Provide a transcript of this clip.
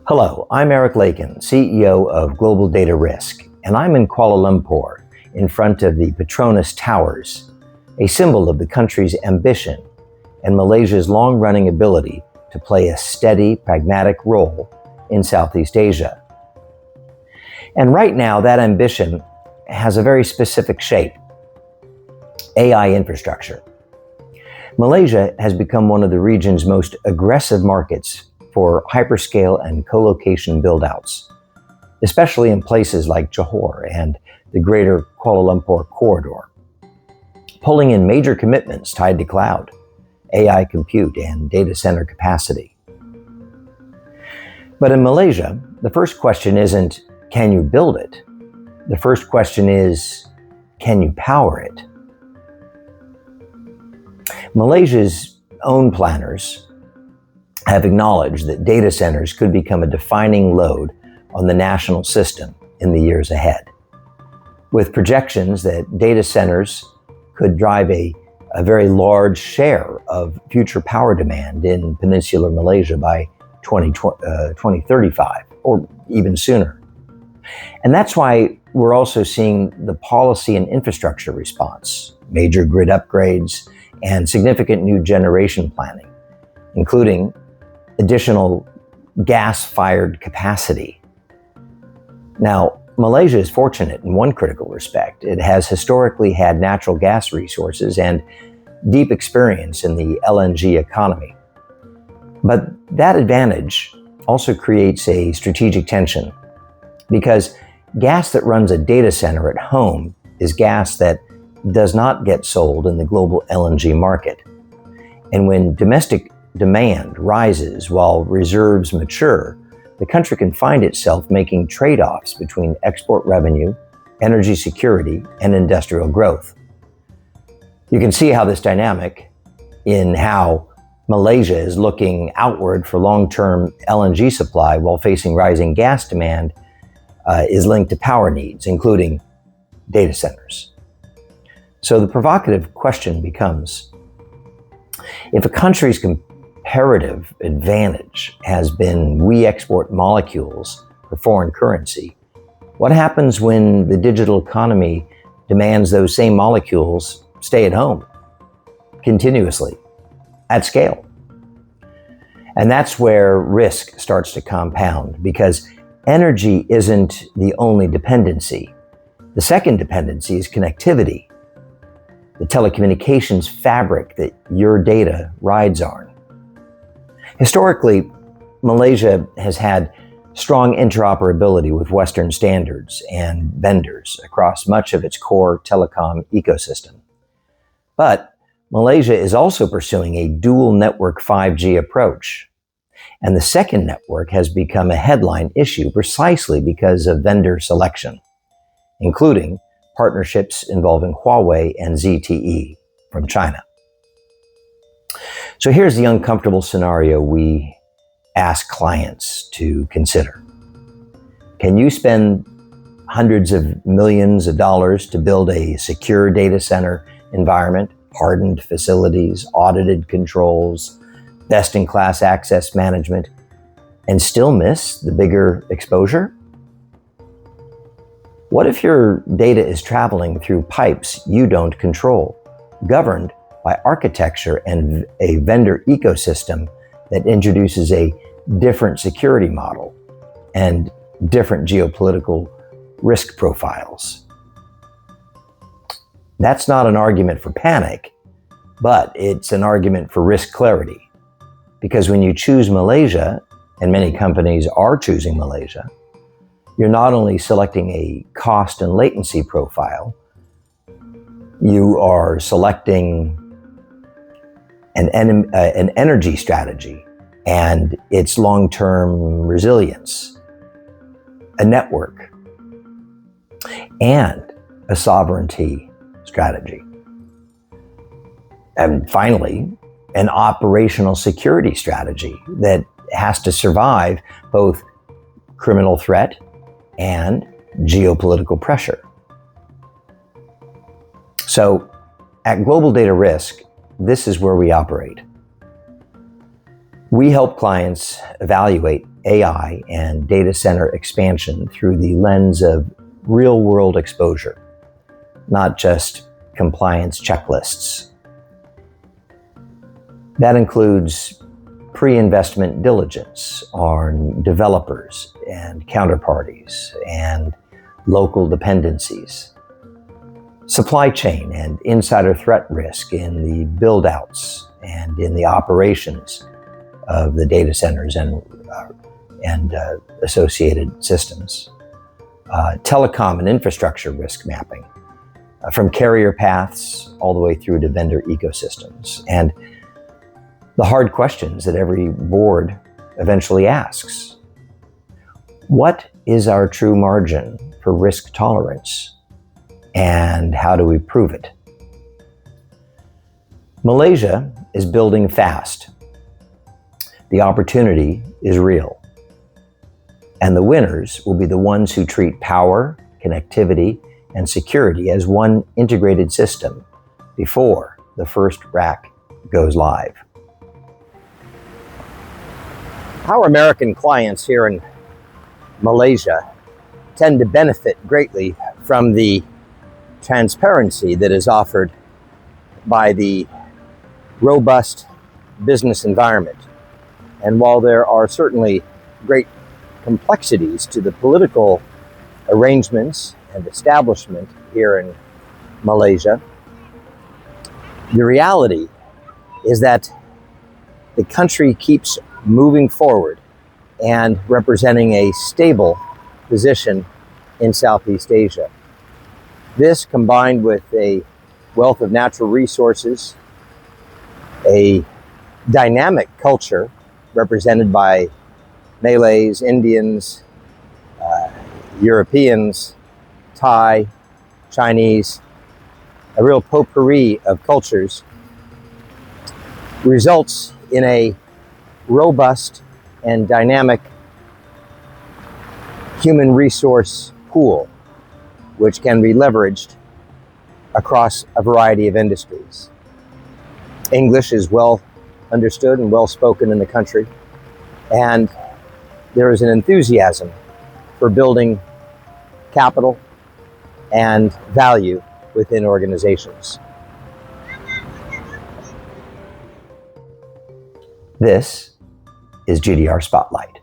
Hello, I'm Erik Laykin, CEO of Global Data Risk, and I'm in Kuala Lumpur in front of the Petronas Towers, a symbol of the country's ambition and Malaysia's long-running ability to play a steady, pragmatic role in Southeast Asia. And right now, that ambition has a very specific shape: AI infrastructure. Malaysia has become one of the region's most aggressive markets for hyperscale and co-location build-outs, especially in places like Johor and the greater Kuala Lumpur corridor, pulling in major commitments tied to cloud, AI compute, and data center capacity. But in Malaysia, the first question isn't, can you build it? The first question is, can you power it? Malaysia's own planners have acknowledged that data centers could become a defining load on the national system in the years ahead, with projections that data centers could drive a very large share of future power demand in peninsular Malaysia by 2035 or even sooner. And that's why we're also seeing the policy and infrastructure response, major grid upgrades, and significant new generation planning, including additional gas-fired capacity. Now, Malaysia is fortunate in one critical respect. It has historically had natural gas resources and deep experience in the LNG economy. But that advantage also creates a strategic tension, because gas that runs a data center at home is gas that does not get sold in the global LNG market. And when domestic demand rises while reserves mature, the country can find itself making trade-offs between export revenue, energy security, and industrial growth. You can see how this dynamic in how Malaysia is looking outward for long-term LNG supply while facing rising gas demand is linked to power needs, including data centers. So the provocative question becomes, if a country's comparative advantage has been we export molecules for foreign currency, what happens when the digital economy demands those same molecules stay at home continuously at scale? And that's where risk starts to compound, because energy isn't the only dependency. The second dependency is connectivity, the telecommunications fabric that your data rides on. Historically, Malaysia has had strong interoperability with Western standards and vendors across much of its core telecom ecosystem. But Malaysia is also pursuing a dual network 5G approach. And the second network has become a headline issue precisely because of vendor selection, including partnerships involving Huawei and ZTE from China. So here's the uncomfortable scenario we ask clients to consider. Can you spend hundreds of millions of dollars to build a secure data center environment, hardened facilities, audited controls, best-in-class access management, and still miss the bigger exposure? What if your data is traveling through pipes you don't control, governed by architecture and a vendor ecosystem that introduces a different security model and different geopolitical risk profiles? That's not an argument for panic, but it's an argument for risk clarity. Because when you choose Malaysia, and many companies are choosing Malaysia, you're not only selecting a cost and latency profile, you are selecting an energy strategy and its long-term resilience, a network, and a sovereignty strategy. And finally, an operational security strategy that has to survive both criminal threat and geopolitical pressure. So at Global Data Risk, this is where we operate. We help clients evaluate AI and data center expansion through the lens of real-world exposure, not just compliance checklists. That includes pre-investment diligence on developers and counterparties and local dependencies, supply chain and insider threat risk in the build-outs and in the operations of the data centers and associated systems, telecom and infrastructure risk mapping, from carrier paths all the way through to vendor ecosystems, and the hard questions that every board eventually asks. What is our true margin for risk tolerance, and how do we prove it? Malaysia is building fast. The opportunity is real. And the winners will be the ones who treat power, connectivity, and security as one integrated system before the first rack goes live. Our American clients here in Malaysia tend to benefit greatly from the transparency that is offered by the robust business environment. And while there are certainly great complexities to the political arrangements and establishment here in Malaysia, the reality is that the country keeps moving forward and representing a stable position in Southeast Asia. This, combined with a wealth of natural resources, a dynamic culture represented by Malays, Indians, Europeans, Thai, Chinese, a real potpourri of cultures, results in a robust and dynamic human resource pool, which can be leveraged across a variety of industries. English is well understood and well spoken in the country, and there is an enthusiasm for building capital and value within organizations. This is GDR Spotlight.